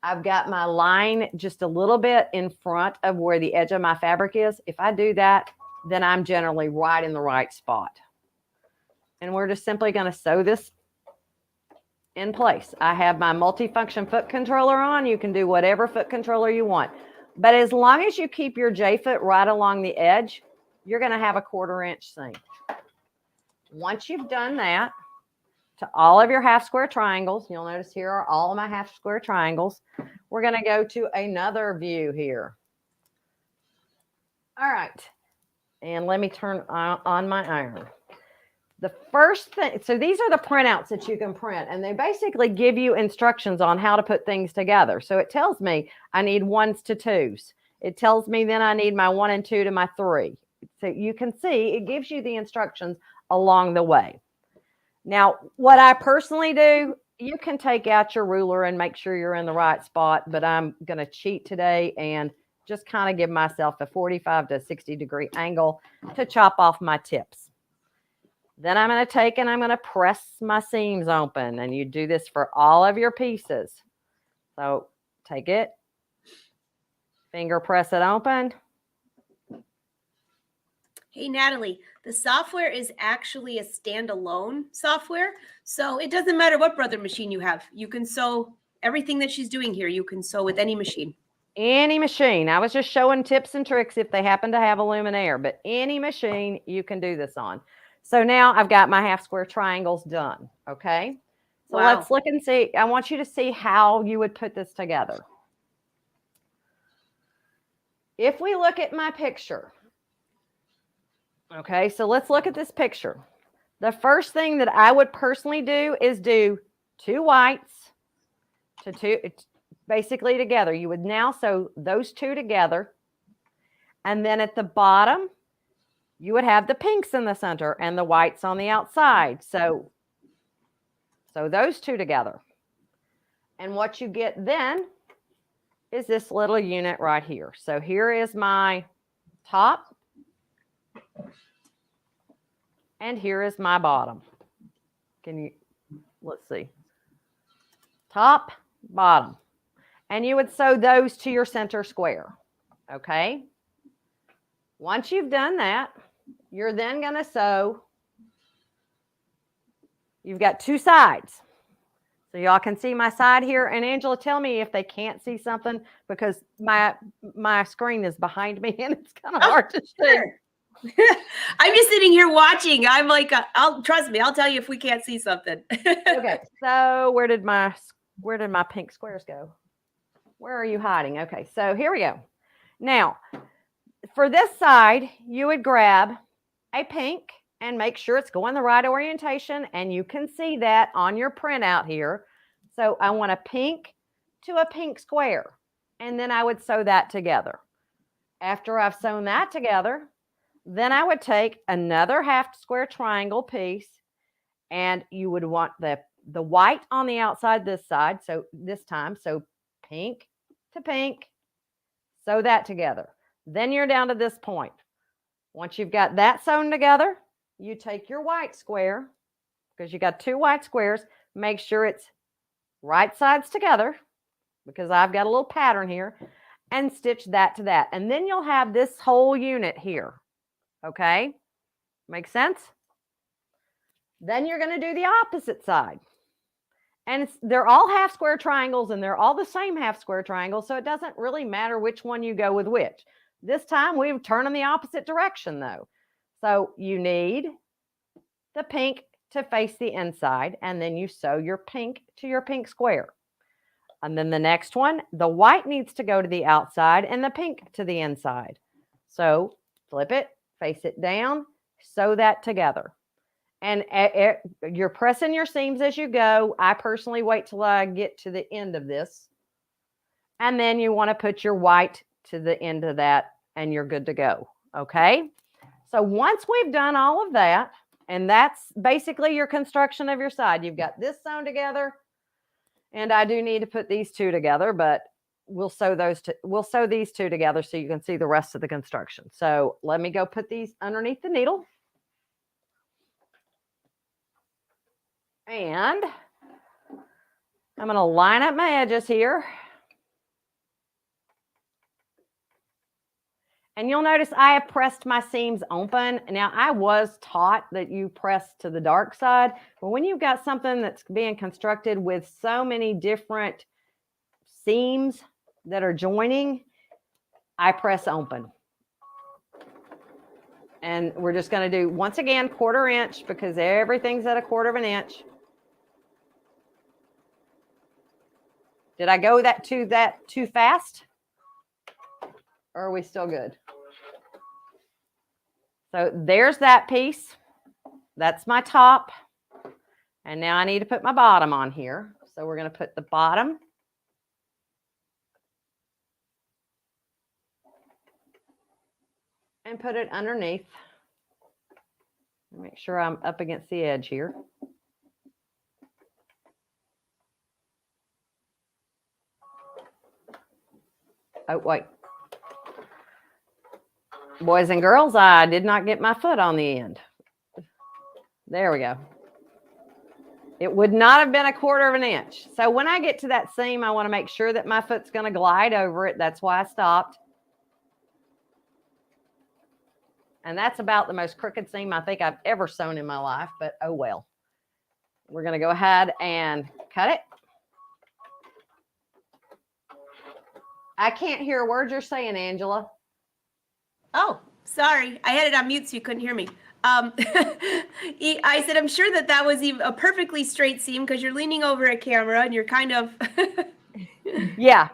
Speaker 2: I've got my line just a little bit in front of where the edge of my fabric is. If I do that, then I'm generally right in the right spot. And we're just simply going to sew this in place. I have my multifunction foot controller on. You can do whatever foot controller you want. But as long as you keep your J-foot right along the edge, you're going to have 1/4 inch seam. Once you've done that to all of your half square triangles, you'll notice here are all of my half square triangles. We're going to go to another view here. All right. And let me turn on my iron. The first thing, so these are the printouts that you can print, and they basically give you instructions on how to put things together. So it tells me I need 1s to 2s. It tells me then I need my 1 and 2 to my 3. So you can see it gives you the instructions along the way. Now, what I personally do, you can take out your ruler and make sure you're in the right spot, but I'm going to cheat today and just kind of give myself a 45 to 60 degree angle to chop off my tips. Then I'm going to take and I'm going to press my seams open, and you do this for all of your pieces. So take it, finger press it open.
Speaker 1: Hey, Natalie, the software is actually a standalone software. So it doesn't matter what Brother machine you have. You can sew everything that she's doing here. You can sew with any machine.
Speaker 2: Any machine. I was just showing tips and tricks if they happen to have a luminaire, but any machine you can do this on. So now I've got my half square triangles done. Okay. So
Speaker 1: wow.
Speaker 2: Let's look and see. I want you to see how you would put this together. If we look at my picture. Okay. So let's look at this picture. The first thing that I would personally do is do 2 whites to 2 basically together. You would now sew those 2 together. And then at the bottom, you would have the pinks in the center and the whites on the outside. So those 2 together. And what you get then is this little unit right here. So here is my top. And here is my bottom. Let's see. top, bottom. And you would sew those to your center square. Okay. Once you've done that, you're then going to sew. You've got two sides. So y'all can see my side here. And Angela, tell me if they can't see something, because my screen is behind me and it's kind of hard to see.
Speaker 1: Sure. I'm just sitting here watching. I'm like, trust me, I'll tell you if we can't see something.
Speaker 2: Okay. So where did my pink squares go? Where are you hiding? Okay. So here we go. Now, for this side, you would grab a pink and make sure it's going the right orientation. And you can see that on your printout here. So I want a pink to a pink square. And then I would sew that together. After I've sewn that together, then I would take another half square triangle piece, and you would want the white on the outside this side. So this time, so pink to pink, sew that together. Then you're down to this point. Once you've got that sewn together, you take your white square, because you got two white squares, make sure it's right sides together, because I've got a little pattern here, and stitch that to that. And then you'll have this whole unit here. Okay? Makes sense? Then you're going to do the opposite side. And they're all half square triangles, and they're all the same half square triangles, so it doesn't really matter which one you go with which. This time we turn in the opposite direction though. So you need the pink to face the inside, and then you sew your pink to your pink square. And then the next one, the white needs to go to the outside and the pink to the inside. So flip it, face it down, sew that together. And you're pressing your seams as you go. I personally wait till I get to the end of this. And then you want to put your white to the end of that, and you're good to go. Okay? So once we've done all of that, and that's basically your construction of your side. You've got this sewn together, and I do need to put these two together, but we'll sew these two together so you can see the rest of the construction. So let me go put these underneath the needle. And I'm going to line up my edges here. And you'll notice I have pressed my seams open. Now, I was taught that you press to the dark side, but when you've got something that's being constructed with so many different seams that are joining, I press open. And we're just going to do, once again, 1/4 inch, because everything's at 1/4 of an inch. Did I go too fast? Or are we still good? So there's that piece. That's my top. And now I need to put my bottom on here. So we're going to put the bottom and put it underneath. Make sure I'm up against the edge here. Oh, wait. Boys and girls, I did not get my foot on the end. There we go. It would not have been 1/4 of an inch. So when I get to that seam, I want to make sure that my foot's going to glide over it. That's why I stopped. And that's about the most crooked seam I think I've ever sewn in my life, but oh well. We're going to go ahead and cut it. I can't hear a word you're saying, Angela.
Speaker 1: Oh, sorry. I had it on mute so you couldn't hear me. I said, I'm sure that was even a perfectly straight seam because you're leaning over a camera and you're kind of.
Speaker 2: Yeah.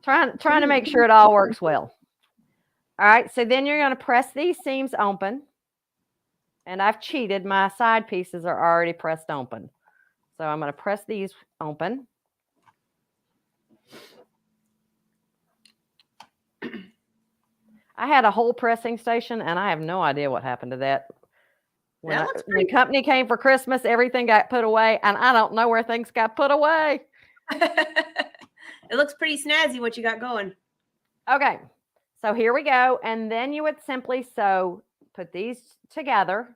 Speaker 2: Trying to make sure it all works well. All right. So then you're going to press these seams open. And I've cheated. My side pieces are already pressed open. So I'm going to press these open. I had a whole pressing station, and I have no idea what happened to that. When the company came for Christmas, everything got put away, and I don't know where things got put away.
Speaker 1: It looks pretty snazzy what you got going.
Speaker 2: Okay, so here we go. And then you would simply put these together,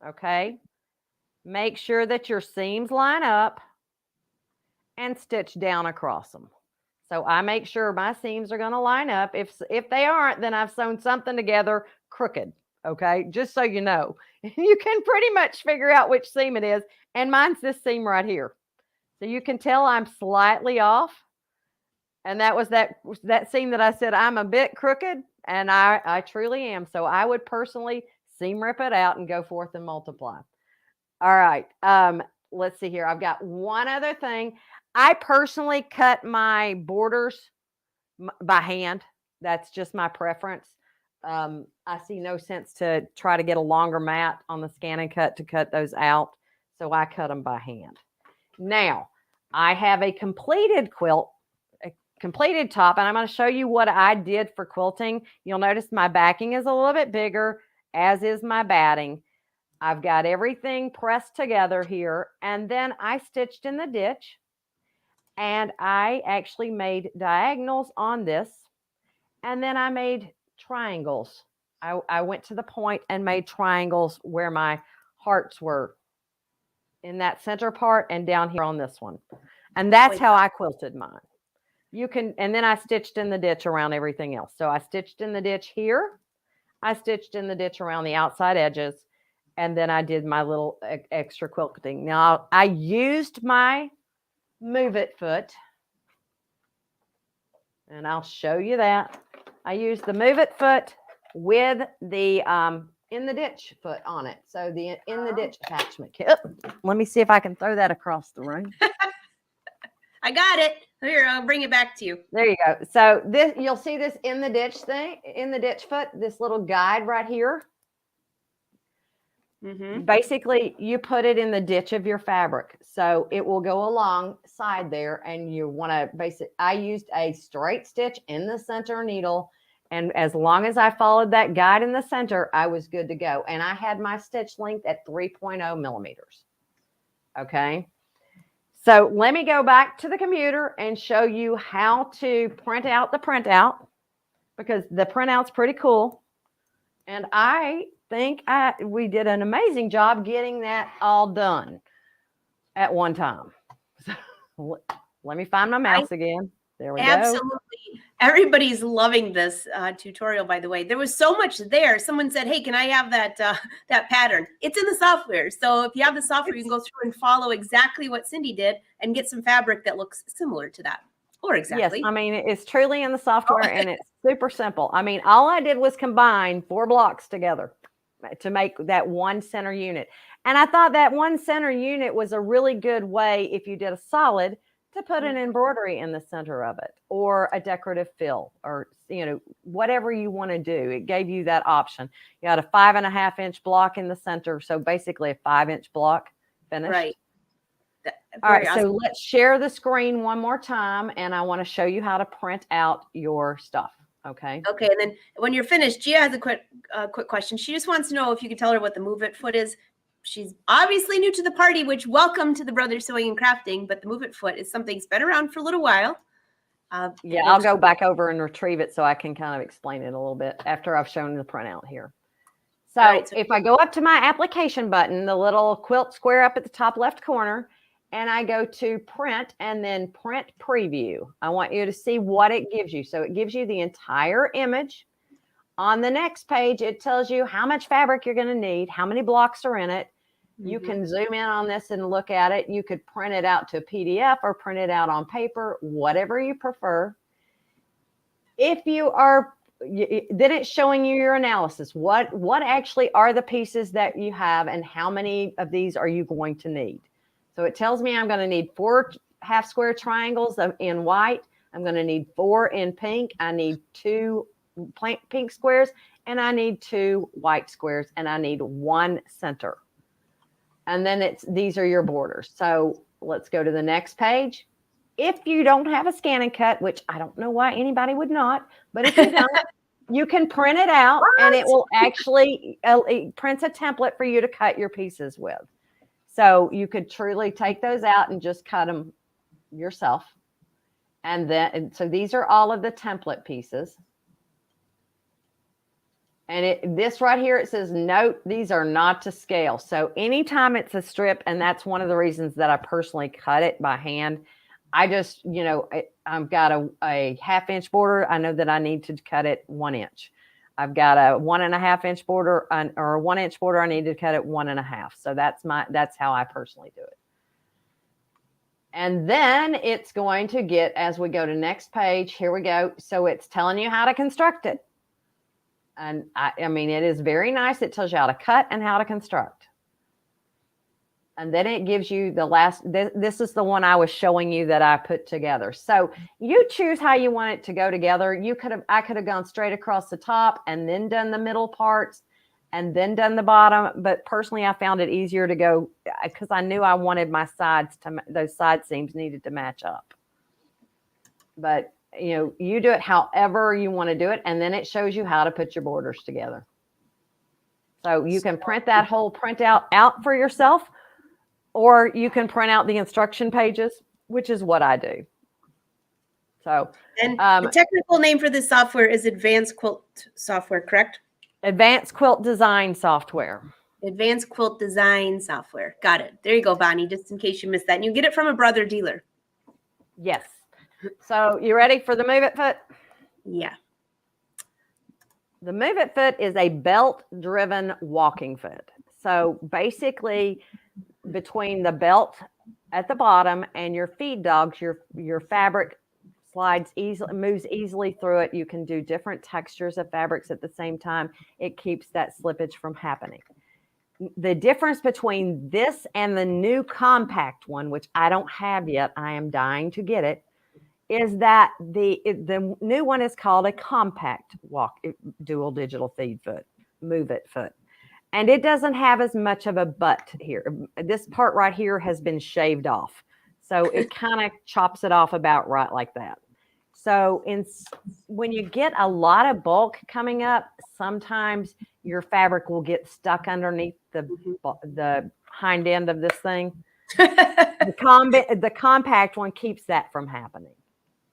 Speaker 2: okay? Make sure that your seams line up. and stitch down across them. So I make sure my seams are going to line up. If they aren't, then I've sewn something together crooked. Okay, just so you know, you can pretty much figure out which seam it is. And mine's this seam right here. So you can tell I'm slightly off. And that was that seam that I said I'm a bit crooked, and I truly am. So I would personally seam rip it out and go forth and multiply. All right. Let's see here. I've got one other thing. I personally cut my borders by hand. That's just my preference. I see no sense to try to get a longer mat on the ScanNCut to cut those out. So I cut them by hand. Now, I have a completed quilt, a completed top, and I'm going to show you what I did for quilting. You'll notice my backing is a little bit bigger, as is my batting. I've got everything pressed together here, and then I stitched in the ditch, and I actually made diagonals on this, and then I made triangles. I went to the point and made triangles where my hearts were, in that center part and down here on this one. And that's how I quilted mine. You can, and then I stitched in the ditch around everything else. So I stitched in the ditch here. I stitched in the ditch around the outside edges. And then I did my little extra quilting. Now I used my move it foot. And I'll show you that. I used the move it foot with the in the ditch foot on it. So the in the ditch attachment kit. Let me see if I can throw that across the room.
Speaker 1: I got it. Here, I'll bring it back to you.
Speaker 2: There you go. So this, you'll see this in the ditch thing, in the ditch foot, this little guide right here. Basically, you put it in the ditch of your fabric. So it will go alongside there, and you want to I used a straight stitch in the center needle. And as long as I followed that guide in the center, I was good to go. And I had my stitch length at 3.0 millimeters. Okay. So let me go back to the computer and show you how to print out the printout, because the printout's pretty cool. And I think we did an amazing job getting that all done at one time. So let me find my mouse again. There we go.
Speaker 1: Absolutely. Everybody's loving this tutorial, by the way. There was so much there. Someone said, hey, can I have that that pattern? It's in the software. So if you have the software, you can go through and follow exactly what Cindy did and get some fabric that looks similar to that. Or exactly.
Speaker 2: Yes, I mean, it's truly in the software and it's super simple. I mean, all I did was combine 4 blocks together to make that one center unit. And I thought that one center unit was a really good way, if you did a solid, to put an embroidery in the center of it, or a decorative fill, or, you know, whatever you want to do. It gave you that option. You had a 5.5 inch block in the center. So basically a 5-inch block finished.
Speaker 1: Right.
Speaker 2: All right. Awesome. So let's share the screen one more time. And I want to show you how to print out your stuff. Okay.
Speaker 1: Okay. And then when you're finished, Gia has a quick question. She just wants to know if you could tell her what the move it foot is. She's obviously new to the party, which welcome to the Brothers Sewing and Crafting, but the move it foot is something that's been around for a little while.
Speaker 2: Yeah, I'll go back over and retrieve it so I can kind of explain it a little bit after I've shown the printout here. So, so if I go up to my application button, the little quilt square up at the top left corner, and I go to print and then print preview, I want you to see what it gives you. So it gives you the entire image. On the next page, it tells you how much fabric you're going to need, how many blocks are in it. You can zoom in on this and look at it. You could print it out to a PDF or print it out on paper, whatever you prefer. If you are, then it's showing you your analysis. What actually are the pieces that you have and how many of these are you going to need? So it tells me I'm going to need 4 half square triangles in white. I'm going to need 4 in pink. I need 2 pink squares, and I need 2 white squares, and I need 1 center. And then these are your borders. So let's go to the next page. If you don't have a ScanNCut, which I don't know why anybody would not, but if you don't, you can print it out and it will actually it prints a template for you to cut your pieces with. So you could truly take those out and just cut them yourself. And then, so these are all of the template pieces. And this right here, it says, note, these are not to scale. So anytime it's a strip, and that's one of the reasons that I personally cut it by hand, I just, I've got a 1/2 inch border. I know that I need to cut it 1 inch. I've got a 1.5 inch border or a 1 inch border. I need to cut it 1.5. So that's how I personally do it. And then it's going to get, as we go to next page, here we go. So it's telling you how to construct it. And I mean, it is very nice. It tells you how to cut and how to construct. And then it gives you the last, this is the one I was showing you that I put together. So you choose how you want it to go together. I could have gone straight across the top and then done the middle parts and then done the bottom. But personally, I found it easier to go because I knew I wanted my sides those side seams needed to match up. But you do it however you want to do it. And then it shows you how to put your borders together. So you can print that whole printout out for yourself. Or you can print out the instruction pages, which is what I do. So,
Speaker 1: and the technical name for this software is Advanced Quilt Software, correct?
Speaker 2: Advanced Quilt Design Software.
Speaker 1: Advanced Quilt Design Software. Got it. There you go, Bonnie, just in case you missed that. And you get it from a Brother dealer.
Speaker 2: Yes. So you ready for the Move It Foot?
Speaker 1: Yeah.
Speaker 2: The Move It Foot is a belt-driven walking foot. So basically, between the belt at the bottom and your feed dogs, your fabric moves easily through it. You can do different textures of fabrics at the same time. It keeps that slippage from happening. The difference between this and the new compact one, which I don't have yet, I am dying to get it, is that the new one is called a compact dual digital feed foot, Move It Foot. And it doesn't have as much of a butt here. This part right here has been shaved off. So it kind of chops it off about right like that. So when you get a lot of bulk coming up, sometimes your fabric will get stuck underneath the hind end of this thing. The compact one keeps that from happening.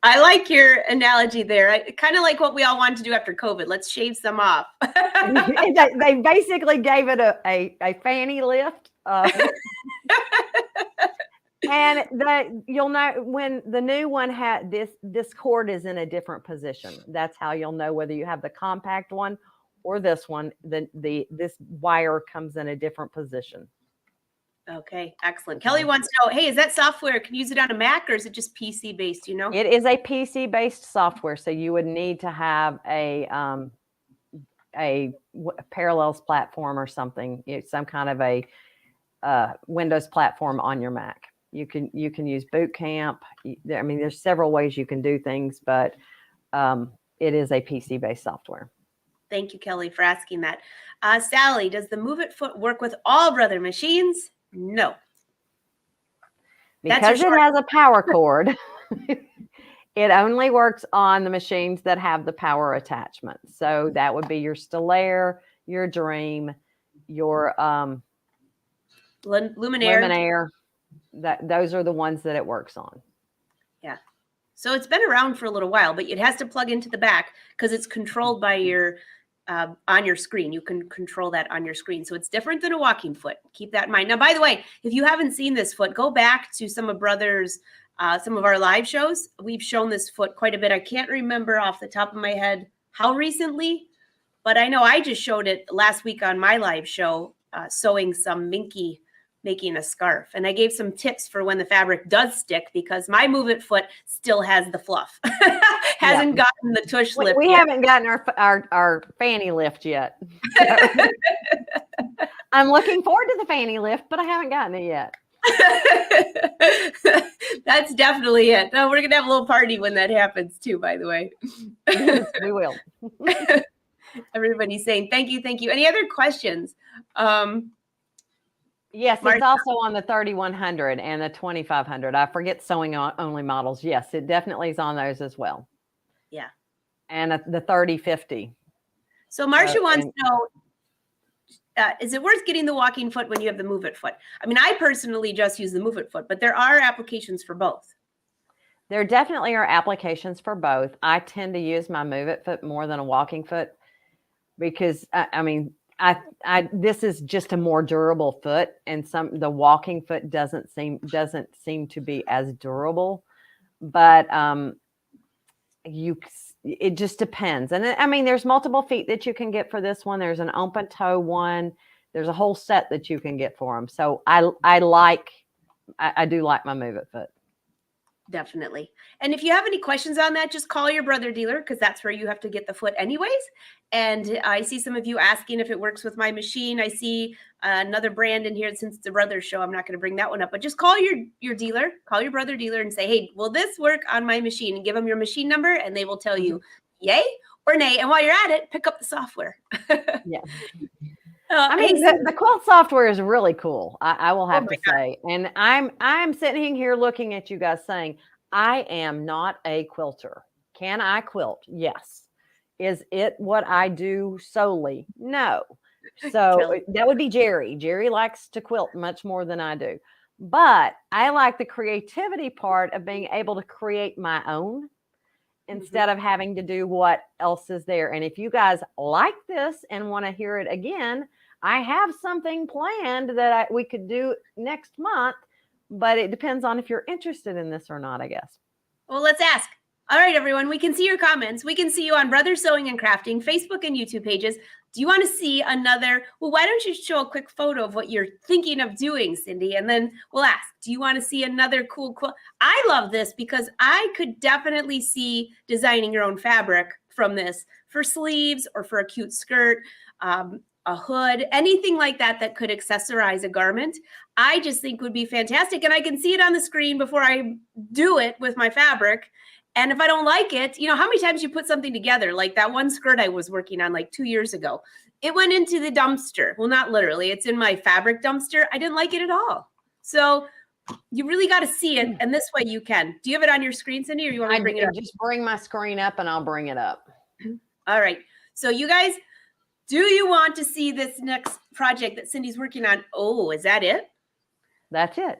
Speaker 1: I like your analogy there. Kind of like what we all wanted to do after COVID. Let's shave some off.
Speaker 2: They basically gave it a fanny lift. And you'll know when the new one had this cord is in a different position. That's how you'll know whether you have the compact one or this one. This wire comes in a different position.
Speaker 1: Okay, excellent. Kelly wants to know, hey, is that software, can you use it on a Mac or is it just PC based, It
Speaker 2: is a PC based software. So you would need to have a Parallels platform or something, some kind of a Windows platform on your Mac. You can use Boot Camp. I mean, there's several ways you can do things, but it is a PC based software.
Speaker 1: Thank you, Kelly, for asking that. Sally, does the Move It Foot work with all Brother machines? No.
Speaker 2: Because it has a power cord, it only works on the machines that have the power attachment. So that would be your Stellaire, your Dream, your Luminaire. Those are the ones that it works on.
Speaker 1: Yeah. So it's been around for a little while, but it has to plug into the back because it's controlled by your on your screen. You can control that on your screen. So it's different than a walking foot. Keep that in mind. Now, by the way, if you haven't seen this foot, go back to some of some of our live shows. We've shown this foot quite a bit. I can't remember off the top of my head how recently, but I know I just showed it last week on my live show, sewing some Minky, making a scarf. And I gave some tips for when the fabric does stick because my Move It Foot still has the fluff. Hasn't gotten the tush lift
Speaker 2: we
Speaker 1: yet.
Speaker 2: Haven't gotten our fanny lift yet. I'm looking forward to the fanny lift, but I haven't gotten it yet.
Speaker 1: That's definitely it. No, we're going to have a little party when that happens too, by the way.
Speaker 2: Yes, we will.
Speaker 1: Everybody's saying thank you, thank you. Any other questions?
Speaker 2: Yes, it's also on the 3100 and the 2500. I forget sewing only models. Yes, it definitely is on those as well.
Speaker 1: Yeah.
Speaker 2: And the 3050.
Speaker 1: So Marcia wants to know, is it worth getting the walking foot when you have the Move It Foot? I mean, I personally just use the Move It Foot, but there are applications for both.
Speaker 2: There definitely are applications for both. I tend to use my Move It Foot more than a walking foot because, this is just a more durable foot, and the walking foot doesn't seem to be as durable. but it just depends. And I mean, there's multiple feet that you can get for this one. There's an open toe one. There's a whole set that you can get for them. So I do like my Move It foot.
Speaker 1: Definitely. And if you have any questions on that, just call your brother dealer, because that's where you have to get the foot anyways. And I see some of you asking if it works with my machine. I see another brand in here. Since it's a brother show, I'm not going to bring that one up, but just call your dealer, call your brother dealer and say, hey, will this work on my machine? And give them your machine number and they will tell you yay or nay. And while you're at it, pick up the software.
Speaker 2: Yeah. I mean, the quilt software is really cool. I will have to say, and I'm sitting here looking at you guys saying, I am not a quilter. Can I quilt? Yes. Is it what I do solely? No. So that would be Jerry. Jerry likes to quilt much more than I do, but I like the creativity part of being able to create my own instead of having to do what else is there. And if you guys like this and want to hear it again, I have something planned that we could do next month, but it depends on if you're interested in this or not, I guess.
Speaker 1: Well, let's ask. All right, everyone, we can see your comments. We can see you on Brother Sewing and Crafting, Facebook and YouTube pages. Do you want to see another? Well, why don't you show a quick photo of what you're thinking of doing, Cindy? And then we'll ask, do you want to see another cool quilt? I love this because I could definitely see designing your own fabric from this for sleeves or for a cute skirt, a hood, anything like that that could accessorize a garment. I just think would be fantastic. And I can see it on the screen before I do it with my fabric. And if I don't like it, you know, how many times you put something together, like that one skirt I was working on like 2 years ago, it went into the dumpster. Well, not literally, it's in my fabric dumpster. I didn't like it at all. So you really got to see it. And this way you can. Do you have it on your screen, Cindy, or you want me to bring it up?
Speaker 2: Just bring my screen up and I'll bring it up.
Speaker 1: All right. So you guys, do you want to see this next project that Cindy's working on? Oh, is that it?
Speaker 2: That's it.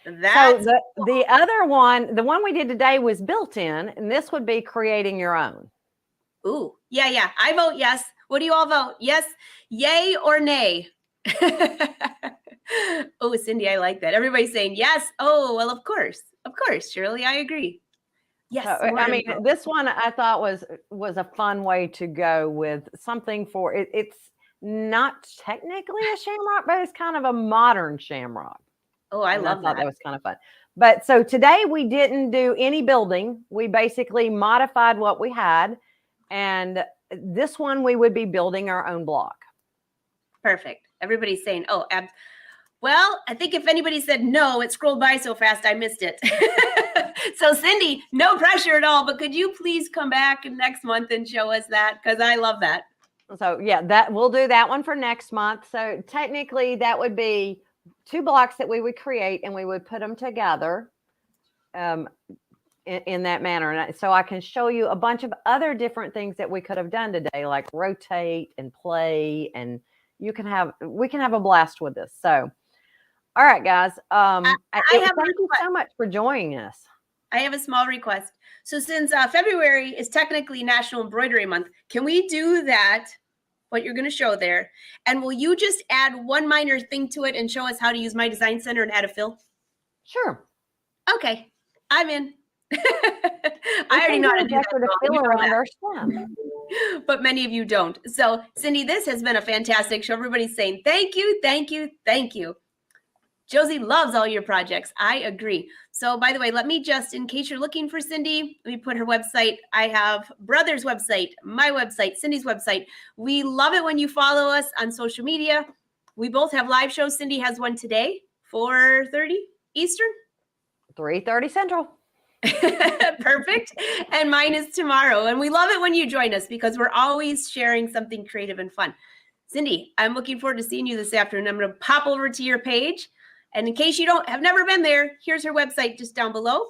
Speaker 1: That's
Speaker 2: so the other one, the one we did today was built in, and this would be creating your own.
Speaker 1: Ooh, yeah. I vote yes. What do you all vote? Yes, yay or nay? Oh, Cindy, I like that. Everybody's saying yes. Oh, well, of course, Shirley, I agree. Yes.
Speaker 2: So, I mean, this one I thought was a fun way to go with something for it. It's not technically a shamrock, but it's kind of a modern shamrock.
Speaker 1: Oh, I love that.
Speaker 2: That was kind of fun. But so today we didn't do any building. We basically modified what we had. And this one we would be building our own block.
Speaker 1: Perfect. Everybody's saying, oh, well, I think if anybody said no, it scrolled by so fast I missed it. So Cindy, no pressure at all, but could you please come back next month and show us that? Because I love that.
Speaker 2: So yeah, we'll do that one for next month. So technically that would be 2 blocks that we would create and we would put them together in that manner. And so I can show you a bunch of other different things that we could have done today, like rotate and play, and we can have a blast with this. So, all right, guys. Thank you so much for joining us.
Speaker 1: I have a small request. So since February is technically National Embroidery Month, can we do that, what you're going to show there? And will you just add one minor thing to it and show us how to use My Design Center and add a fill?
Speaker 2: Sure.
Speaker 1: Okay. I'm in. I already know how to do that.
Speaker 2: Fill around our stem.
Speaker 1: But many of you don't. So Cindy, this has been a fantastic show. Everybody's saying thank you, thank you, thank you. Josie loves all your projects. I agree. So by the way, let me just, in case you're looking for Cindy, let me put her website. I have Brother's website, my website, Cindy's website. We love it when you follow us on social media. We both have live shows. Cindy has one today, 4:30 Eastern.
Speaker 2: 3:30 Central.
Speaker 1: Perfect. And mine is tomorrow. And we love it when you join us because we're always sharing something creative and fun. Cindy, I'm looking forward to seeing you this afternoon. I'm going to pop over to your page. And in case you have never been there, here's her website just down below.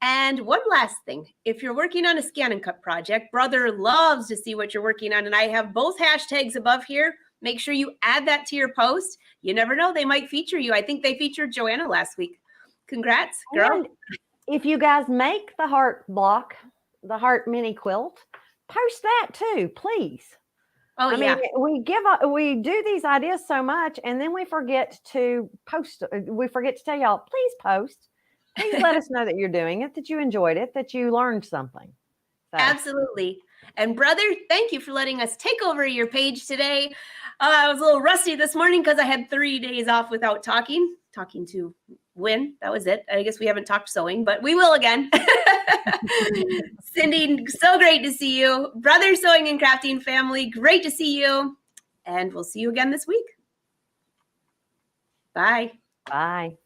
Speaker 1: And one last thing, if you're working on a ScanNCut project, Brother loves to see what you're working on. And I have both hashtags above here. Make sure you add that to your post. You never know, they might feature you. I think they featured Joanna last week. Congrats, girl. And
Speaker 2: if you guys make the heart block, the heart mini quilt, post that too, please.
Speaker 1: Oh,
Speaker 2: I mean, we do these ideas so much, and then we forget to post. We forget to tell y'all, please post. Please let us know that you're doing it, that you enjoyed it, that you learned something. So.
Speaker 1: Absolutely. And brother, thank you for letting us take over your page today. I was a little rusty this morning because I had 3 days off without talking to Win. That was it. I guess we haven't talked sewing, but we will again. Cindy, so great to see you. Brother Sewing and Crafting family, great to see you. And we'll see you again this week. Bye.
Speaker 2: Bye.